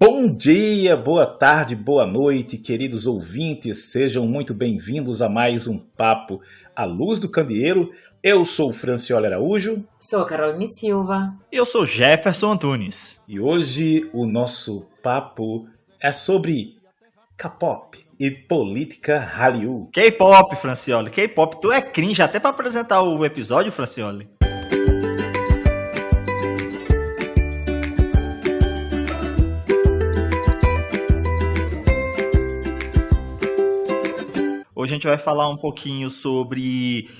Bom dia, boa tarde, boa noite, queridos ouvintes, sejam muito bem-vindos a mais um Papo à Luz do Candeeiro. Eu sou o Francioli Araújo. Sou a Caroline Silva. E eu sou Jefferson Antunes. E hoje o nosso papo é sobre K-pop e política Hallyu. K-pop, Francioli, K-pop. Tu é cringe até pra apresentar o episódio, Francioli. Hoje a gente vai falar um pouquinho sobre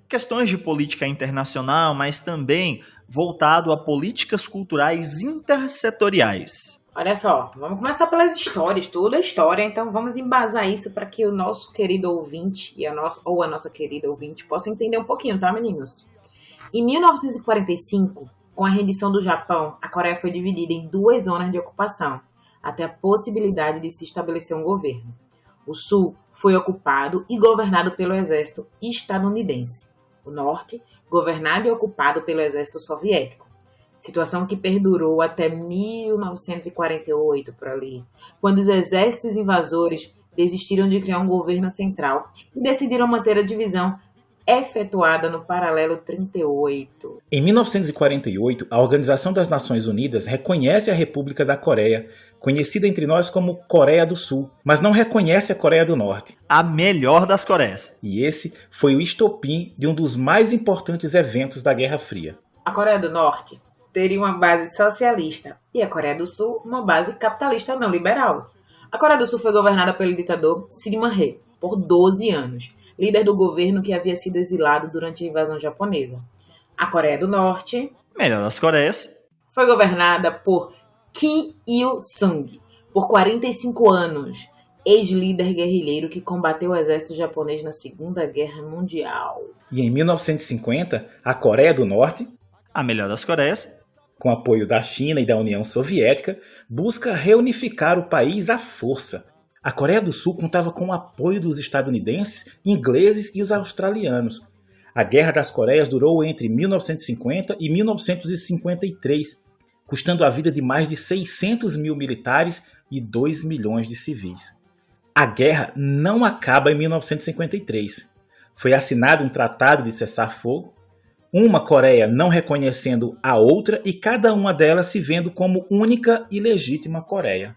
questões de política internacional, mas também voltado a políticas culturais intersetoriais. Olha só, vamos começar pelas histórias, tudo é história, então vamos embasar isso para que o nosso querido ouvinte a nossa querida ouvinte possa entender um pouquinho, tá, meninos? Em 1945, com a rendição do Japão, a Coreia foi dividida em duas zonas de ocupação, até a possibilidade de se estabelecer um governo. O Sul foi ocupado e governado pelo exército estadunidense. O Norte, governado e ocupado pelo exército soviético. Situação que perdurou até 1948, por ali, quando os exércitos invasores desistiram de criar um governo central e decidiram manter a divisão efetuada no paralelo 38. Em 1948, a Organização das Nações Unidas reconhece a República da Coreia, conhecida entre nós como Coreia do Sul, mas não reconhece a Coreia do Norte. A melhor das Coreias. E esse foi o estopim de um dos mais importantes eventos da Guerra Fria. A Coreia do Norte teria uma base socialista e a Coreia do Sul uma base capitalista não liberal. A Coreia do Sul foi governada pelo ditador Syngman Rhee por 12 anos, líder do governo que havia sido exilado durante a invasão japonesa. A Coreia do Norte, melhor das Coreias, foi governada por Kim Il-sung por 45 anos, ex-líder guerrilheiro que combateu o exército japonês na Segunda Guerra Mundial. E em 1950, a Coreia do Norte, a melhor das Coreias, com apoio da China e da União Soviética, busca reunificar o país à força. A Coreia do Sul contava com o apoio dos estadunidenses, ingleses e os australianos. A Guerra das Coreias durou entre 1950 e 1953, custando a vida de mais de 600 mil militares e 2 milhões de civis. A guerra não acaba em 1953. Foi assinado um tratado de cessar-fogo, uma Coreia não reconhecendo a outra e cada uma delas se vendo como única e legítima Coreia.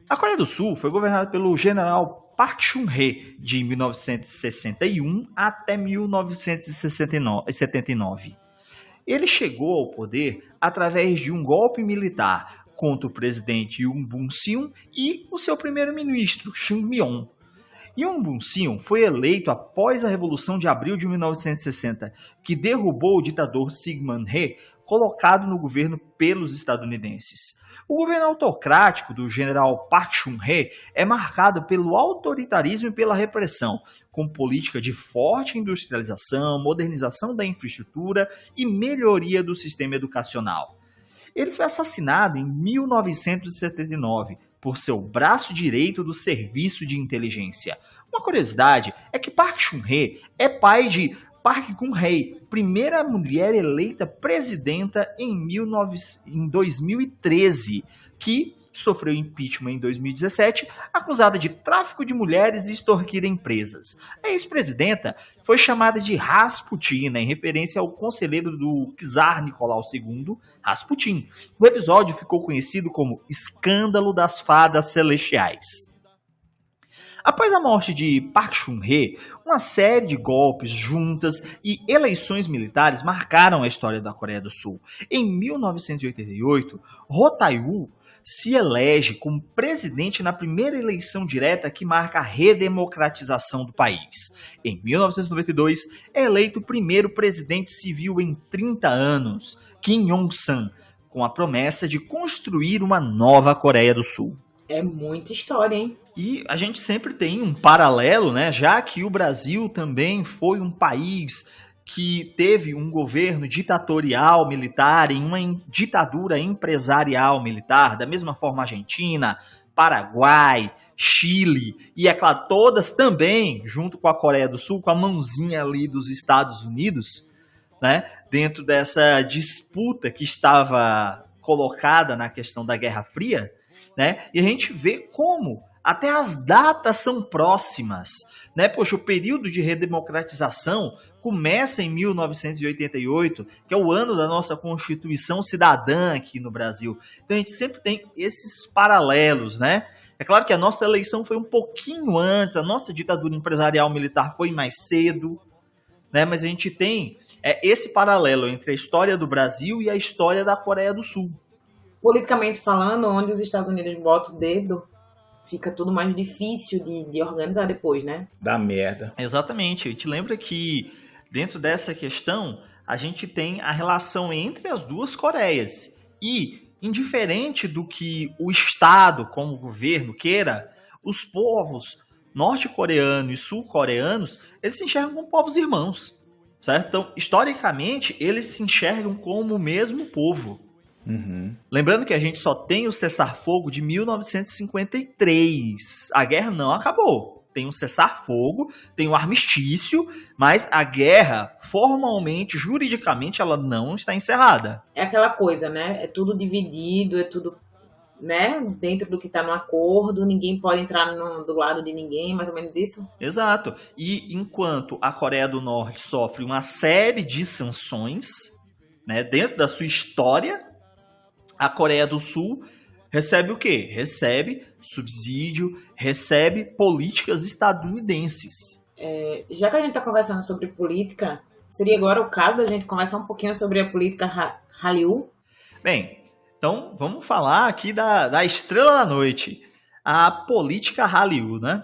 A Coreia do Sul foi governada pelo general Park Chung-hee de 1961 até 1979. Ele chegou ao poder através de um golpe militar contra o presidente Yoon Bum-seung e o seu primeiro-ministro, Chung Myon. Yoon Bum-seung foi eleito após a Revolução de Abril de 1960, que derrubou o ditador Syngman Rhee, colocado no governo pelos estadunidenses. O governo autocrático do general Park Chung-hee é marcado pelo autoritarismo e pela repressão, com política de forte industrialização, modernização da infraestrutura e melhoria do sistema educacional. Ele foi assassinado em 1979 por seu braço direito do serviço de inteligência. Uma curiosidade é que Park Chung-hee é pai de Park Geun-hye, primeira mulher eleita presidenta em 2013, que sofreu impeachment em 2017, acusada de tráfico de mulheres e extorquir empresas. A ex-presidenta foi chamada de Rasputina, em referência ao conselheiro do czar Nicolau II, Rasputin. O episódio ficou conhecido como Escândalo das Fadas Celestiais. Após a morte de Park Chung-hee, uma série de golpes, juntas e eleições militares marcaram a história da Coreia do Sul. Em 1988, Roh Tae-woo se elege como presidente na primeira eleição direta que marca a redemocratização do país. Em 1992, é eleito o primeiro presidente civil em 30 anos, Kim Yong-san, com a promessa de construir uma nova Coreia do Sul. É muita história, hein? E a gente sempre tem um paralelo, né? Já que o Brasil também foi um país que teve um governo ditatorial militar, em uma ditadura empresarial militar, da mesma forma Argentina, Paraguai, Chile, e é claro, todas também, junto com a Coreia do Sul, com a mãozinha ali dos Estados Unidos, né, dentro dessa disputa que estava colocada na questão da Guerra Fria, né, e a gente vê como até as datas são próximas, né? Poxa, o período de redemocratização começa em 1988, que é o ano da nossa Constituição Cidadã aqui no Brasil. Então a gente sempre tem esses paralelos, né? É claro que a nossa eleição foi um pouquinho antes, a nossa ditadura empresarial militar foi mais cedo, né? Mas a gente tem esse paralelo entre a história do Brasil e a história da Coreia do Sul. Politicamente falando, onde os Estados Unidos botam o dedo, fica tudo mais difícil de organizar depois, né? Dá merda. Exatamente. Eu te lembro que dentro dessa questão, a gente tem a relação entre as duas Coreias. E, indiferente do que o Estado, como o governo, queira, os povos norte-coreanos e sul-coreanos, eles se enxergam como povos irmãos, certo? Então, historicamente, eles se enxergam como o mesmo povo. Uhum. Lembrando que a gente só tem o cessar-fogo de 1953. A guerra não acabou. Tem um cessar-fogo, tem um armistício, mas a guerra, formalmente, juridicamente, ela não está encerrada. É aquela coisa, né? É tudo dividido, é tudo, né, dentro do que está no acordo, ninguém pode entrar do lado de ninguém, mais ou menos isso? Exato. E enquanto a Coreia do Norte sofre uma série de sanções, né, dentro da sua história, a Coreia do Sul recebe o quê? Recebe subsídio, recebe políticas estadunidenses. Já que a gente está conversando sobre política, seria agora o caso da gente conversar um pouquinho sobre a política Hallyu? Bem, então vamos falar aqui da estrela da noite, a política Hallyu, né?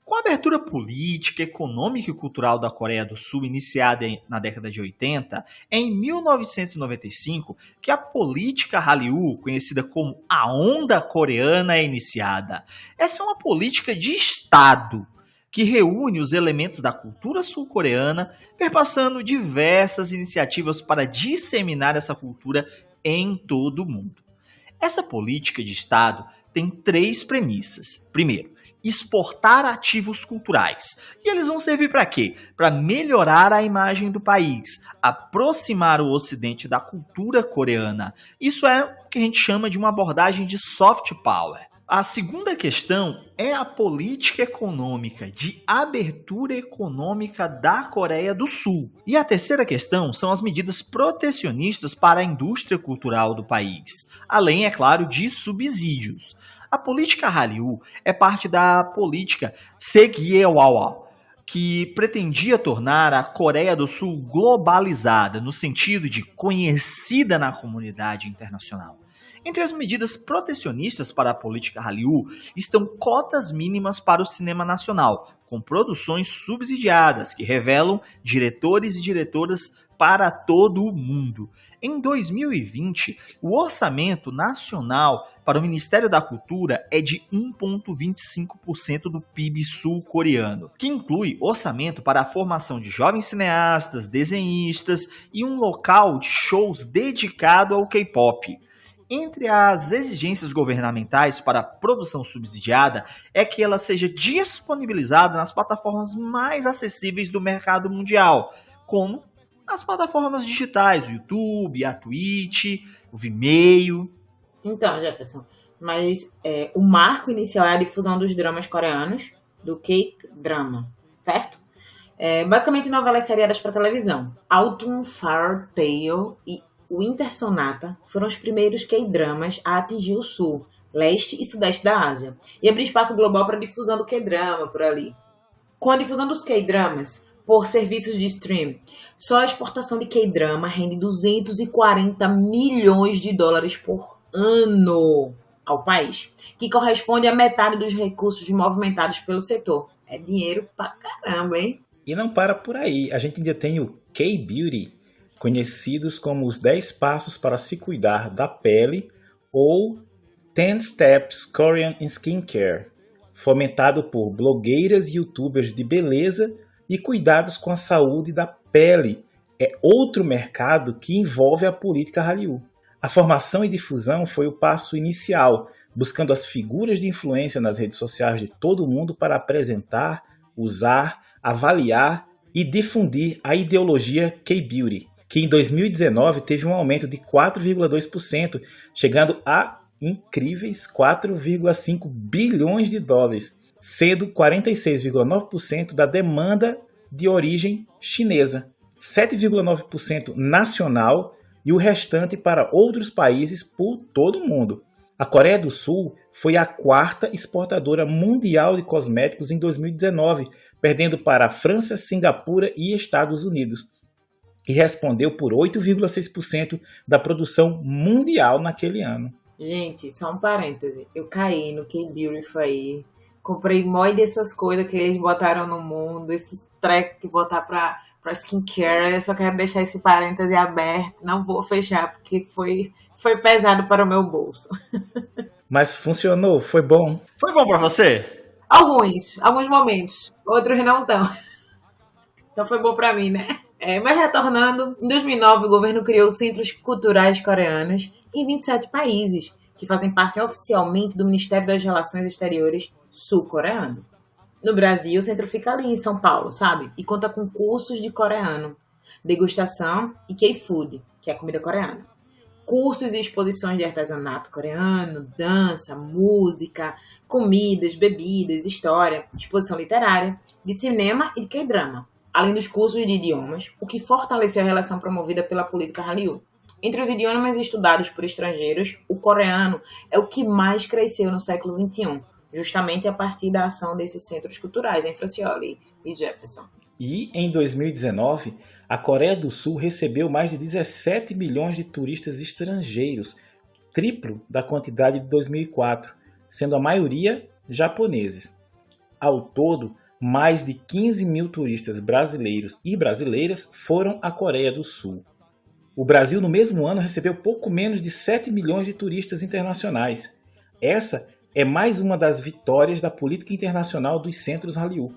Com a abertura política, econômica e cultural da Coreia do Sul iniciada na década de 80, é em 1995 que a política Hallyu, conhecida como a Onda Coreana, é iniciada. Essa é uma política de Estado que reúne os elementos da cultura sul-coreana, perpassando diversas iniciativas para disseminar essa cultura em todo o mundo. Essa política de Estado tem 3 premissas. Primeiro, exportar ativos culturais. E eles vão servir para quê? Para melhorar a imagem do país, aproximar o Ocidente da cultura coreana. Isso é o que a gente chama de uma abordagem de soft power. A segunda questão é a política econômica, de abertura econômica da Coreia do Sul. E a terceira questão são as medidas protecionistas para a indústria cultural do país, além, é claro, de subsídios. A política Hallyu é parte da política Segyewawa, que pretendia tornar a Coreia do Sul globalizada, no sentido de conhecida na comunidade internacional. Entre as medidas protecionistas para a política Hallyu estão cotas mínimas para o cinema nacional, com produções subsidiadas que revelam diretores e diretoras para todo o mundo. Em 2020, o orçamento nacional para o Ministério da Cultura é de 1,25% do PIB sul-coreano, que inclui orçamento para a formação de jovens cineastas, desenhistas e um local de shows dedicado ao K-pop. Entre as exigências governamentais para a produção subsidiada é que ela seja disponibilizada nas plataformas mais acessíveis do mercado mundial, como as plataformas digitais, o YouTube, a Twitch, o Vimeo. Então, Jefferson, mas o marco inicial é a difusão dos dramas coreanos, do K-drama, certo? Basicamente novelas seriadas para televisão. Autumn Fairy Tale e Winter Sonata foram os primeiros K-dramas a atingir o sul, leste e sudeste da Ásia, e abrir espaço global para a difusão do K-drama por ali. Com a difusão dos K-dramas por serviços de stream, só a exportação de K-drama rende 240 milhões de dólares por ano ao país, que corresponde a metade dos recursos movimentados pelo setor. É dinheiro pra caramba, hein? E não para por aí, a gente ainda tem o K-Beauty, conhecidos como os 10 passos para se cuidar da pele, ou 10 Steps Korean Skincare, fomentado por blogueiras e youtubers de beleza e cuidados com a saúde da pele é outro mercado que envolve a política Hallyu. A formação e difusão foi o passo inicial, buscando as figuras de influência nas redes sociais de todo mundo para apresentar, usar, avaliar e difundir a ideologia K-Beauty, que em 2019 teve um aumento de 4,2%, chegando a incríveis 4,5 bilhões de dólares, sendo 46,9% da demanda de origem chinesa, 7,9% nacional e o restante para outros países por todo o mundo. A Coreia do Sul foi a quarta exportadora mundial de cosméticos em 2019, perdendo para a França, Singapura e Estados Unidos, e respondeu por 8,6% da produção mundial naquele ano. Gente, só um parêntese. Eu caí no K-Beauty aí. Comprei mói dessas coisas que eles botaram no mundo, esses trecos que botar pra skincare. Eu só quero deixar esse parêntese aberto. Não vou fechar, porque foi pesado para o meu bolso. Mas funcionou? Foi bom? Foi bom pra você? Alguns momentos. Outros não tão. Então foi bom pra mim, né? Mas retornando, em 2009 o governo criou centros culturais coreanos em 27 países, que fazem parte oficialmente do Ministério das Relações Exteriores sul-coreano. No Brasil, o centro fica ali em São Paulo, sabe? E conta com cursos de coreano, degustação e K-food, que é a comida coreana. Cursos e exposições de artesanato coreano, dança, música, comidas, bebidas, história, exposição literária, de cinema e de K-drama, além dos cursos de idiomas, o que fortaleceu a relação promovida pela política Hallyu. Entre os idiomas estudados por estrangeiros, o coreano é o que mais cresceu no século XXI, justamente a partir da ação desses centros culturais em Francioli e Jefferson. E em 2019, a Coreia do Sul recebeu mais de 17 milhões de turistas estrangeiros, triplo da quantidade de 2004, sendo a maioria japoneses. Ao todo, mais de 15 mil turistas brasileiros e brasileiras foram à Coreia do Sul. O Brasil, no mesmo ano, recebeu pouco menos de 7 milhões de turistas internacionais. Essa é mais uma das vitórias da política internacional dos centros Hallyu,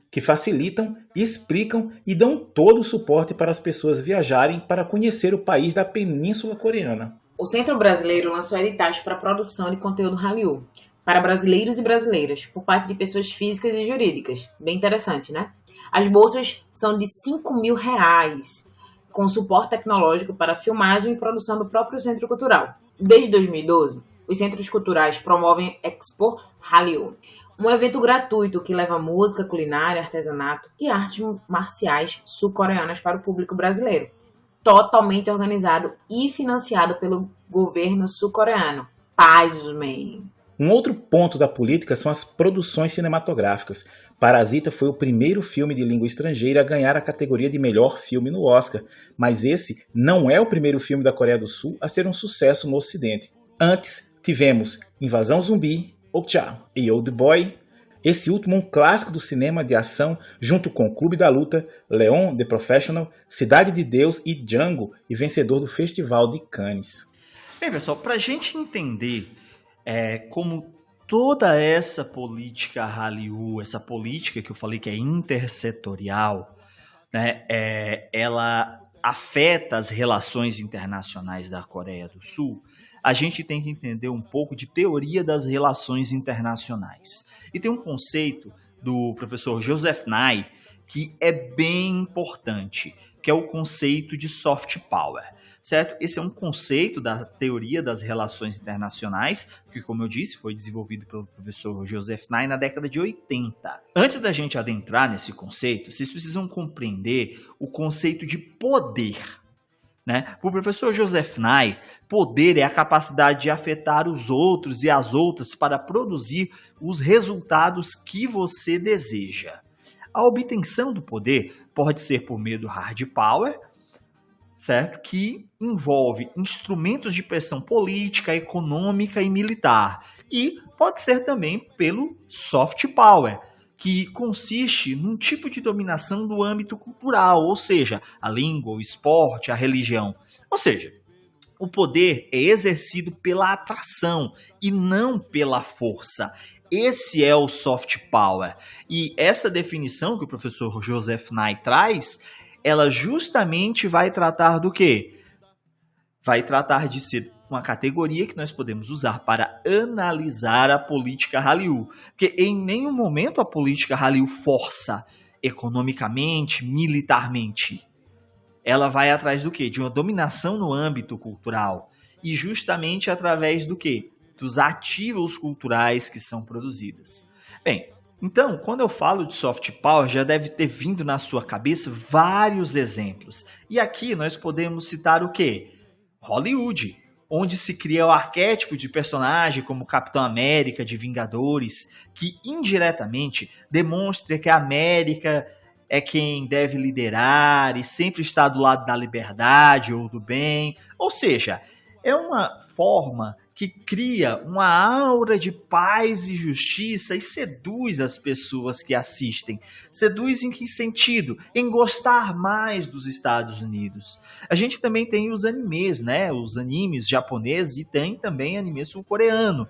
que facilitam, explicam e dão todo o suporte para as pessoas viajarem para conhecer o país da Península Coreana. O Centro Brasileiro lançou editais para a produção de conteúdo Hallyu para brasileiros e brasileiras, por parte de pessoas físicas e jurídicas. Bem interessante, né? As bolsas são de R$5.000, com suporte tecnológico para filmagem e produção do próprio Centro Cultural. Desde 2012, os centros culturais promovem Expo Hallyu, um evento gratuito que leva música, culinária, artesanato e artes marciais sul-coreanas para o público brasileiro, totalmente organizado e financiado pelo governo sul-coreano. Pasmem! Um outro ponto da política são as produções cinematográficas. Parasita foi o primeiro filme de língua estrangeira a ganhar a categoria de melhor filme no Oscar, mas esse não é o primeiro filme da Coreia do Sul a ser um sucesso no Ocidente. Antes, tivemos Invasão Zumbi, Okja e Old Boy, esse último um clássico do cinema de ação, junto com Clube da Luta, Leon the Professional, Cidade de Deus e Django, e vencedor do Festival de Cannes. Bem, pessoal, para a gente entender como toda essa política Hallyu, essa política que eu falei que é intersetorial, né, ela afeta as relações internacionais da Coreia do Sul, a gente tem que entender um pouco de teoria das relações internacionais. E tem um conceito do professor Joseph Nye que é bem importante, que é o conceito de soft power. Certo? Esse é um conceito da teoria das relações internacionais, que, como eu disse, foi desenvolvido pelo professor Joseph Nye na década de 80. Antes da gente adentrar nesse conceito, vocês precisam compreender o conceito de poder. Né? Para o professor Joseph Nye, poder é a capacidade de afetar os outros e as outras para produzir os resultados que você deseja. A obtenção do poder pode ser por meio do hard power, certo? Que envolve instrumentos de pressão política, econômica e militar. E pode ser também pelo soft power, que consiste num tipo de dominação do âmbito cultural, ou seja, a língua, o esporte, a religião. Ou seja, o poder é exercido pela atração e não pela força. Esse é o soft power. E essa definição que o professor Joseph Nye traz ela justamente vai tratar do quê? Vai tratar de ser uma categoria que nós podemos usar para analisar a política Hallyu. Porque em nenhum momento a política Hallyu força economicamente, militarmente. Ela vai atrás do quê? De uma dominação no âmbito cultural. E justamente através do quê? Dos ativos culturais que são produzidos. Bem, então, quando eu falo de soft power, já deve ter vindo na sua cabeça vários exemplos. E aqui nós podemos citar o quê? Hollywood, onde se cria o arquétipo de personagem como Capitão América de Vingadores, que indiretamente demonstra que a América é quem deve liderar e sempre está do lado da liberdade ou do bem. Ou seja, é uma forma que cria uma aura de paz e justiça e seduz as pessoas que assistem. Seduz em que sentido? Em gostar mais dos Estados Unidos. A gente também tem os animes, né? Os animes japoneses e tem também anime sul-coreano,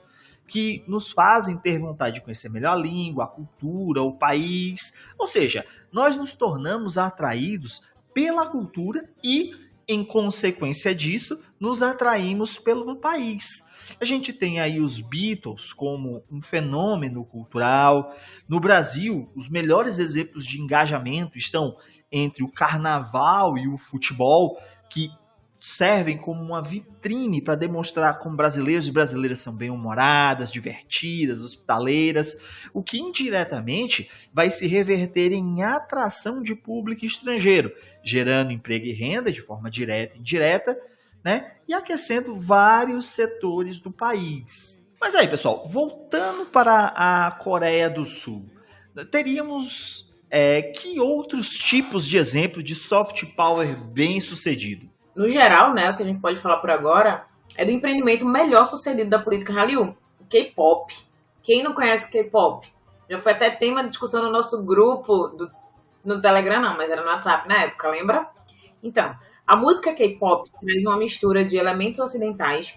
que nos fazem ter vontade de conhecer melhor a língua, a cultura, o país. Ou seja, nós nos tornamos atraídos pela cultura e, em consequência disso, nos atraímos pelo país. A gente tem aí os Beatles como um fenômeno cultural. No Brasil, os melhores exemplos de engajamento estão entre o carnaval e o futebol, que servem como uma vitrine para demonstrar como brasileiros e brasileiras são bem-humoradas, divertidas, hospitaleiras, o que indiretamente vai se reverter em atração de público estrangeiro, gerando emprego e renda de forma direta e indireta, né? E aquecendo vários setores do país. Mas aí, pessoal, voltando para a Coreia do Sul, teríamos que outros tipos de exemplo de soft power bem sucedido? No geral, né, o que a gente pode falar por agora é do empreendimento melhor sucedido da política Hallyu, o K-pop. Quem não conhece o K-pop? Já foi até tema de discussão no nosso grupo, no Telegram não, mas era no WhatsApp na época, lembra? Então, a música K-pop traz uma mistura de elementos ocidentais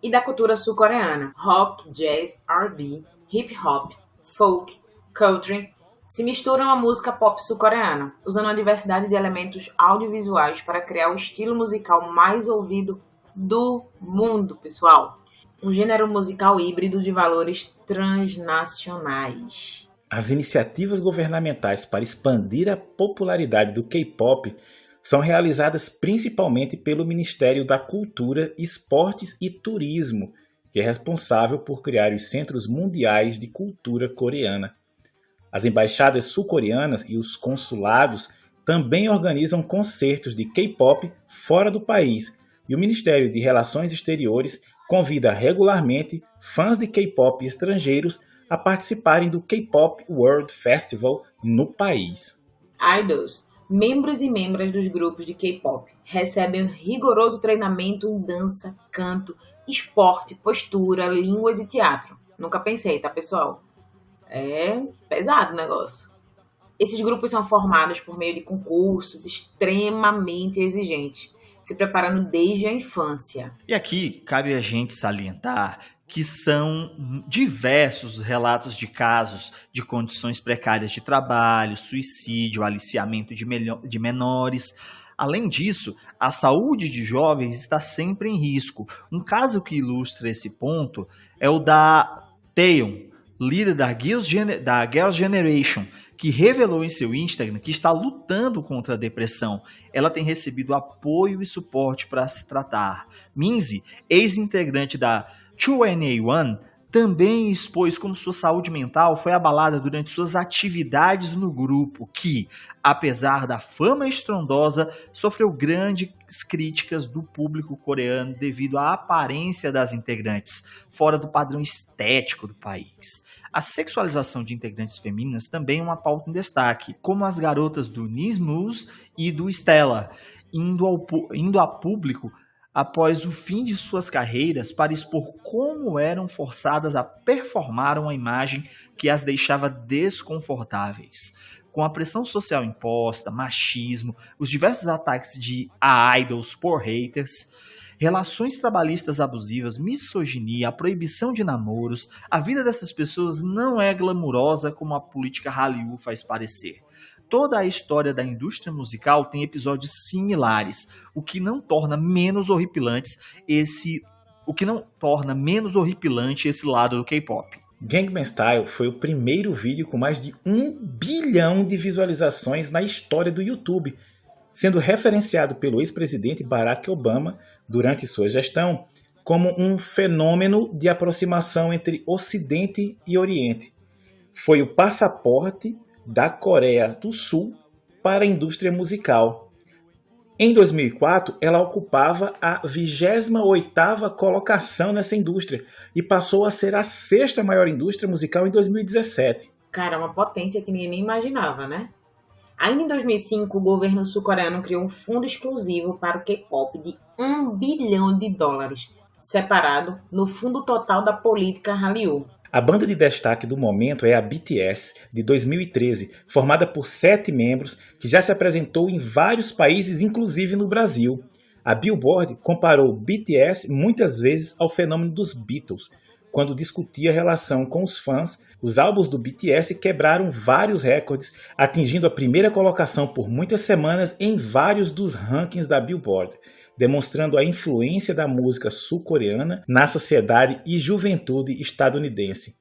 e da cultura sul-coreana. Rock, jazz, R&B, hip-hop, folk, country se misturam à música pop sul-coreana, usando uma diversidade de elementos audiovisuais para criar o estilo musical mais ouvido do mundo, pessoal. Um gênero musical híbrido de valores transnacionais. As iniciativas governamentais para expandir a popularidade do K-pop são realizadas principalmente pelo Ministério da Cultura, Esportes e Turismo, que é responsável por criar os Centros Mundiais de Cultura Coreana. As embaixadas sul-coreanas e os consulados também organizam concertos de K-pop fora do país, e o Ministério de Relações Exteriores convida regularmente fãs de K-pop estrangeiros a participarem do K-pop World Festival no país. Idols, membros e membras dos grupos de K-pop, recebem um rigoroso treinamento em dança, canto, esporte, postura, línguas e teatro. Nunca pensei, tá, pessoal? É pesado o negócio. Esses grupos são formados por meio de concursos extremamente exigentes, se preparando desde a infância. E aqui cabe a gente salientar que são diversos relatos de casos de condições precárias de trabalho, suicídio, aliciamento de menores. Além disso, a saúde de jovens está sempre em risco. Um caso que ilustra esse ponto é o da Taeyeon, líder da Girls' Generation, que revelou em seu Instagram que está lutando contra a depressão. Ela tem recebido apoio e suporte para se tratar. Minzy, ex-integrante da 2NE1, também expôs como sua saúde mental foi abalada durante suas atividades no grupo, que, apesar da fama estrondosa, sofreu grandes críticas do público coreano devido à aparência das integrantes, fora do padrão estético do país. A sexualização de integrantes femininas também é uma pauta em destaque, como as garotas do Nismus e do Stella, indo a público após o fim de suas carreiras para expor como eram forçadas a performar uma imagem que as deixava desconfortáveis. Com a pressão social imposta, machismo, os diversos ataques a idols por haters, relações trabalhistas abusivas, misoginia, a proibição de namoros, a vida dessas pessoas não é glamurosa como a política Hallyu faz parecer. toda a história da indústria musical tem episódios similares, o que não torna menos horripilante esse lado do K-pop. Gangnam Style foi o primeiro vídeo com mais de 1 bilhão de visualizações na história do YouTube, sendo referenciado pelo ex-presidente Barack Obama durante sua gestão como um fenômeno de aproximação entre Ocidente e Oriente. Foi o passaporte da Coreia do Sul para a indústria musical. Em 2004, ela ocupava a 28ª colocação nessa indústria e passou a ser a 6ª maior indústria musical em 2017. Cara, uma potência que ninguém nem imaginava, né? Ainda em 2005, o governo sul-coreano criou um fundo exclusivo para o K-pop de $1 bilhão, separado no fundo total da política Hallyu. A banda de destaque do momento é a BTS, de 2013, formada por 7 membros, que já se apresentou em vários países, inclusive no Brasil. A Billboard comparou BTS muitas vezes ao fenômeno dos Beatles. Quando discutia a relação com os fãs, os álbuns do BTS quebraram vários recordes, atingindo a primeira colocação por muitas semanas em vários dos rankings da Billboard, demonstrando a influência da música sul-coreana na sociedade e juventude estadunidense.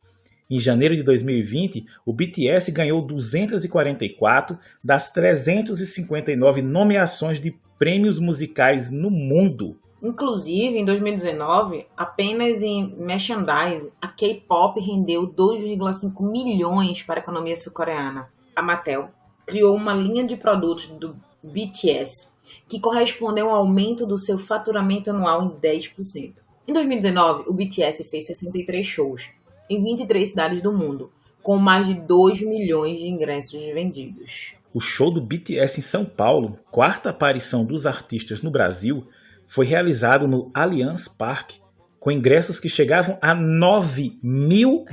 Em janeiro de 2020, o BTS ganhou 244 das 359 nomeações de prêmios musicais no mundo. Inclusive, em 2019, apenas em merchandise, a K-pop rendeu 2,5 milhões para a economia sul-coreana. A Mattel criou uma linha de produtos do BTS, que correspondeu ao aumento do seu faturamento anual em 10%. Em 2019, o BTS fez 63 shows em 23 cidades do mundo, com mais de 2 milhões de ingressos vendidos. O show do BTS em São Paulo, 4ª aparição dos artistas no Brasil, foi realizado no Allianz Parque, com ingressos que chegavam a R$9 mil,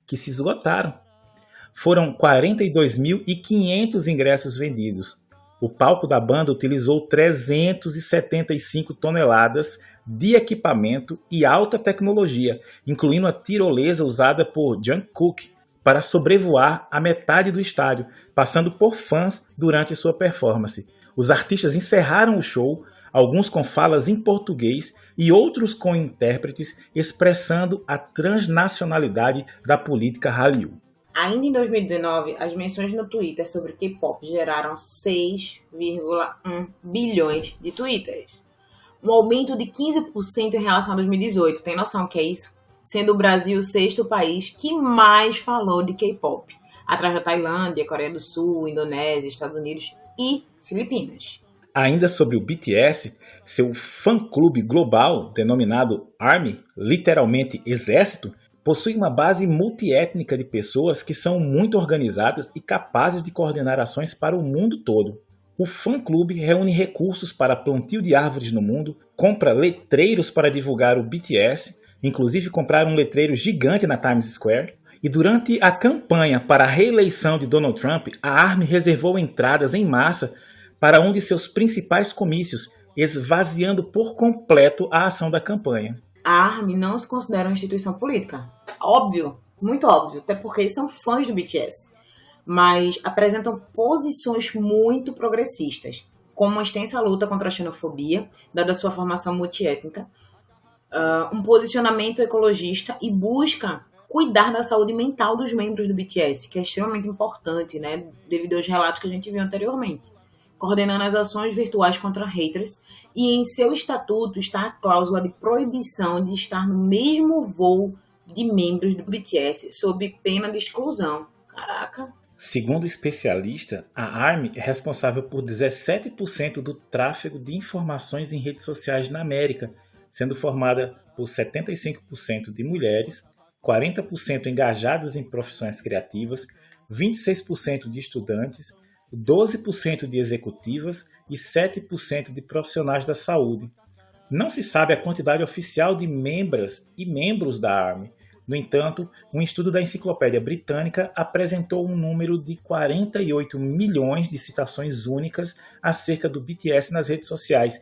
que se esgotaram. Foram 42.500 ingressos vendidos. O palco da banda utilizou 375 toneladas de equipamento e alta tecnologia, incluindo a tirolesa usada por Jungkook para sobrevoar a metade do estádio, passando por fãs durante sua performance. Os artistas encerraram o show, alguns com falas em português e outros com intérpretes, expressando a transnacionalidade da política Hallyu. Ainda em 2019, as menções no Twitter sobre K-pop geraram 6,1 bilhões de twitters. Um aumento de 15% em relação a 2018. Tem noção que é isso? Sendo o Brasil o 6º país que mais falou de K-pop, atrás da Tailândia, Coreia do Sul, Indonésia, Estados Unidos e Filipinas. Ainda sobre o BTS, seu fã-clube global, denominado ARMY, literalmente exército, possui uma base multiétnica de pessoas que são muito organizadas e capazes de coordenar ações para o mundo todo. O fã-clube reúne recursos para plantio de árvores no mundo, compra letreiros para divulgar o BTS, inclusive compraram um letreiro gigante na Times Square, e durante a campanha para a reeleição de Donald Trump, a ARMY reservou entradas em massa para um de seus principais comícios, esvaziando por completo a ação da campanha. A ARMY não se considera uma instituição política. Óbvio, muito óbvio, até porque eles são fãs do BTS. Mas apresentam posições muito progressistas, como uma extensa luta contra a xenofobia, dada sua formação multiétnica, um posicionamento ecologista e busca cuidar da saúde mental dos membros do BTS, que é extremamente importante, né, devido aos relatos que a gente viu anteriormente. Coordenando as ações virtuais contra haters, e em seu estatuto está a cláusula de proibição de estar no mesmo voo de membros do BTS, sob pena de exclusão. Caraca! Segundo o especialista, a ARMY é responsável por 17% do tráfego de informações em redes sociais na América, sendo formada por 75% de mulheres, 40% engajadas em profissões criativas, 26% de estudantes, 12% de executivas e 7% de profissionais da saúde. Não se sabe a quantidade oficial de membras e membros da ARMY. No entanto, um estudo da Enciclopédia Britânica apresentou um número de 48 milhões de citações únicas acerca do BTS nas redes sociais.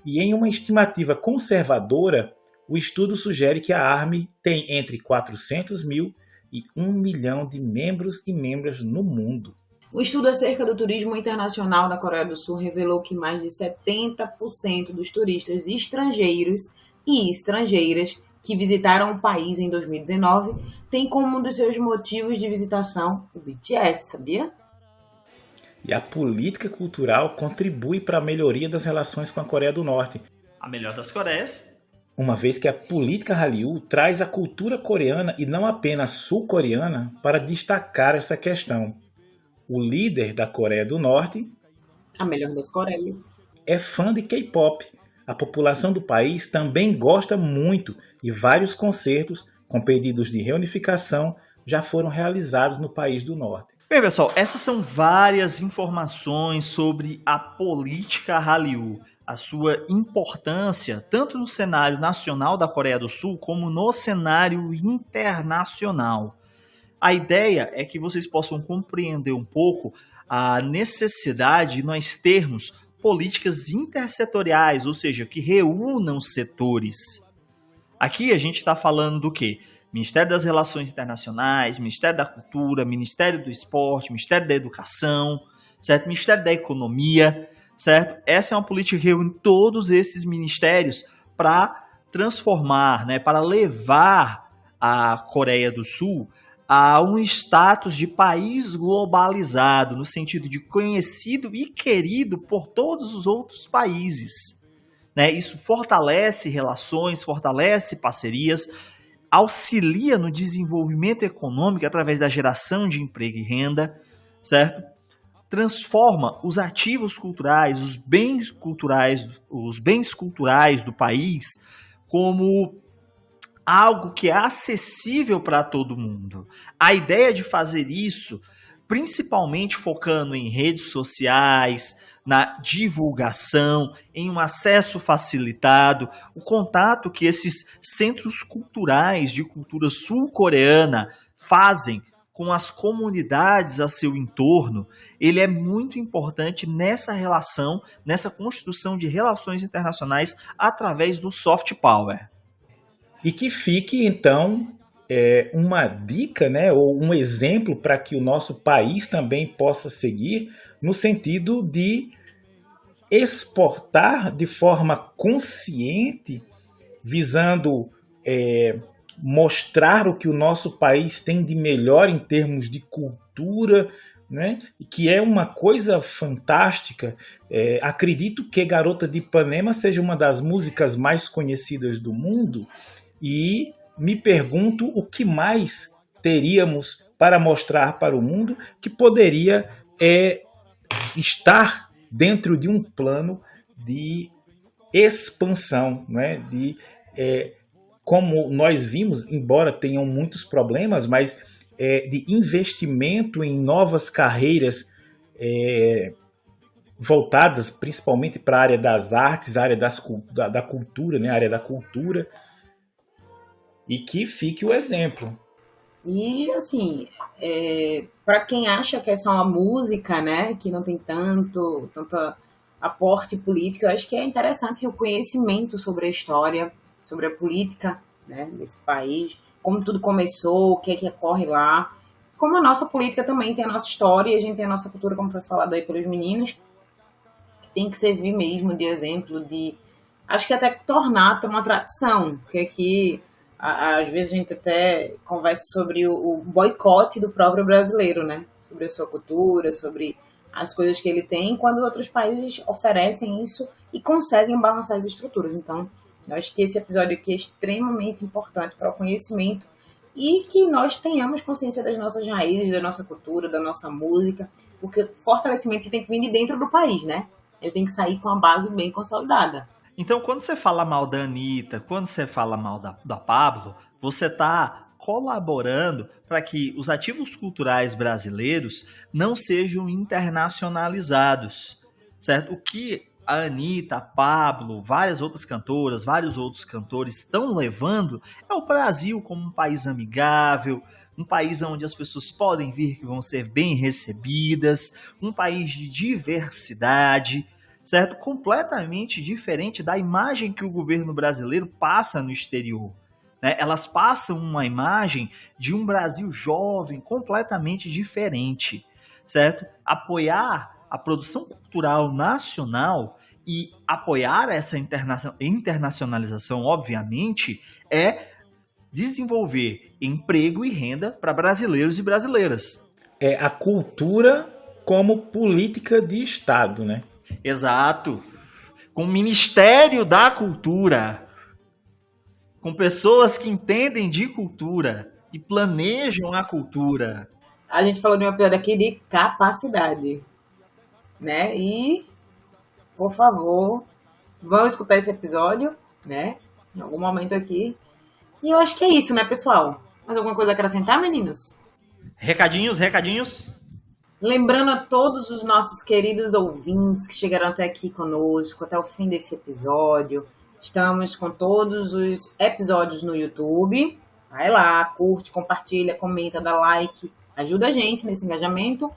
E em uma estimativa conservadora, o estudo sugere que a ARMY tem entre 400 mil e 1 milhão de membros e membras no mundo. Um estudo acerca do turismo internacional da Coreia do Sul revelou que mais de 70% dos turistas estrangeiros e estrangeiras que visitaram o país em 2019 têm como um dos seus motivos de visitação o BTS, sabia? E a política cultural contribui para a melhoria das relações com a Coreia do Norte, A melhor das Coreias. uma vez que a política Hallyu traz a cultura coreana e não apenas sul-coreana para destacar essa questão. O líder da Coreia do Norte A melhor das Coreias. é fã de K-pop. A população do país também gosta muito e vários concertos com pedidos de reunificação já foram realizados no país do Norte. Bem, pessoal, essas são várias informações sobre a política Hallyu, a sua importância tanto no cenário nacional da Coreia do Sul como no cenário internacional. A ideia é que vocês possam compreender um pouco a necessidade de nós termos políticas intersetoriais, ou seja, que reúnam setores. Aqui a gente está falando do quê? Ministério das Relações Internacionais, Ministério da Cultura, Ministério do Esporte, Ministério da Educação, certo? Ministério da Economia, certo? Essa é uma política que reúne todos esses ministérios para transformar, né, para levar a Coreia do Sul a um status de país globalizado, no sentido de conhecido e querido por todos os outros países. Né? Isso fortalece relações, fortalece parcerias, auxilia no desenvolvimento econômico através da geração de emprego e renda, certo? Transforma os ativos culturais, os bens culturais do país como algo que é acessível para todo mundo. A ideia de fazer isso, principalmente focando em redes sociais, na divulgação, em um acesso facilitado, o contato que esses centros culturais de cultura sul-coreana fazem com as comunidades a seu entorno, ele é muito importante nessa relação, nessa construção de relações internacionais através do soft power. E que fique, então, uma dica, né, ou um exemplo para que o nosso país também possa seguir, no sentido de exportar de forma consciente, visando mostrar o que o nosso país tem de melhor em termos de cultura, né, que é uma coisa fantástica. Acredito que Garota de Ipanema seja uma das músicas mais conhecidas do mundo, e me pergunto o que mais teríamos para mostrar para o mundo que poderia estar dentro de um plano de expansão, né? Como nós vimos, embora tenham muitos problemas, mas de investimento em novas carreiras voltadas principalmente para a área das artes, a área da cultura, né? A área da cultura. E que fique o exemplo. E, assim, para quem acha que é só uma música, né, que não tem tanto aporte político, eu acho que é interessante o conhecimento sobre a história, sobre a política, né, desse país, como tudo começou, o que é que ocorre lá. Como a nossa política também tem a nossa história, e a gente tem a nossa cultura, como foi falado aí pelos meninos, que tem que servir mesmo de exemplo, acho que até tornar uma tradição, porque aqui às vezes a gente até conversa sobre o boicote do próprio brasileiro, né? Sobre a sua cultura, sobre as coisas que ele tem, quando outros países oferecem isso e conseguem balançar as estruturas. Então, eu acho que esse episódio aqui é extremamente importante para o conhecimento e que nós tenhamos consciência das nossas raízes, da nossa cultura, da nossa música, porque o fortalecimento tem que vir de dentro do país, né? Ele tem que sair com a base bem consolidada. Então, quando você fala mal da Anitta, quando você fala mal da Pabllo, você está colaborando para que os ativos culturais brasileiros não sejam internacionalizados, certo? O que a Anitta, a Pabllo, várias outras cantoras, vários outros cantores estão levando é o Brasil como um país amigável, um país onde as pessoas podem vir que vão ser bem recebidas, um país de diversidade, certo? Completamente diferente da imagem que o governo brasileiro passa no exterior. Né? Elas passam uma imagem de um Brasil jovem, completamente diferente. certo? Apoiar a produção cultural nacional e apoiar essa internacionalização, obviamente, é desenvolver emprego e renda para brasileiros e brasileiras. É a cultura como política de Estado, né? Exato. Com o Ministério da Cultura, com pessoas que entendem de cultura e planejam a cultura. A gente falou de um episódio aqui de capacidade, né? E, por favor, vão escutar esse episódio, né? Em algum momento aqui. E eu acho que é isso, né, pessoal? Mais alguma coisa a acrescentar, meninos? Recadinhos? Lembrando a todos os nossos queridos ouvintes que chegaram até aqui conosco, até o fim desse episódio. Estamos com todos os episódios no YouTube. Vai lá, curte, compartilha, comenta, dá like. Ajuda a gente nesse engajamento.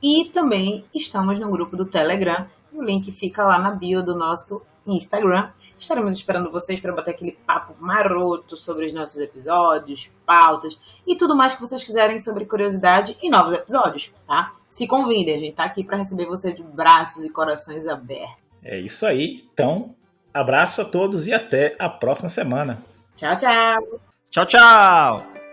E também estamos no grupo do Telegram. O link fica lá na bio do nosso Instagram. Estaremos esperando vocês para bater aquele papo maroto sobre os nossos episódios, pautas e tudo mais que vocês quiserem sobre curiosidade e novos episódios, tá? Se convidem, a gente tá aqui para receber você de braços e corações abertos. É isso aí. Então, abraço a todos e até a próxima semana. Tchau, tchau! Tchau!